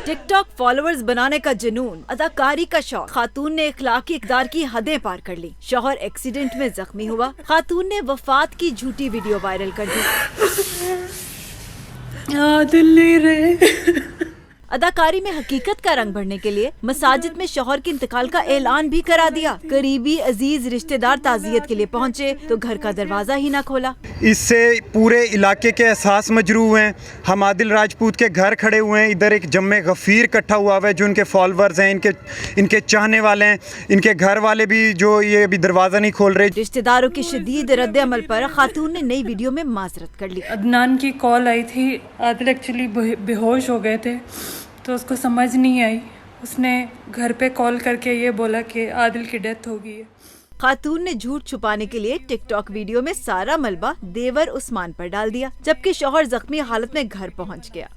Tick tock followers बनाने का जुनून, अदाकारी का शौक, खातून ने इखलाकी इक़दार की हदें पार कर ली। शौहर एक्सीडेंट में जख्मी हुआ, खातून ने वफात की झूठी वीडियो वायरल कर दी। दिल नहीं रहे। अदाकारी में हकीकत का रंग भरने के लिए मसाजिद में शौहर के इंतकाल का ऐलान भी करा दिया। करीबी अजीज रिश्तेदार ताज़ियत के लिए पहुंचे तो घर का दरवाजा ही ना खोला। इससे पूरे इलाके के एहसास मजरू हुए हैं। हम आदिल राजपूत के घर खड़े हुए हैं, इधर एक जम्मे गफ़ीर इकट्ठा हुआ है जो इनके फॉलोअर्स हैं, इनके चाहने वाले हैं। इनके घर वाले भी जो ये अभी दरवाज़ा नहीं खोल रहे। रिश्तेदारों की शदीद रद्द अमल पर खातून ने नई वीडियो में माजरत कर ली। अदनान की कॉल आई थी, आदिल एक्चुअली बेहोश हो गए थे तो उसको समझ नहीं आई। उसने घर पे कॉल करके ये बोला कि आदिल की डेथ हो गई है। खातून ने झूठ छुपाने के लिए टिकटॉक वीडियो में सारा मलबा देवर उस्मान पर डाल दिया, जबकि शौहर जख्मी हालत में घर पहुंच गया।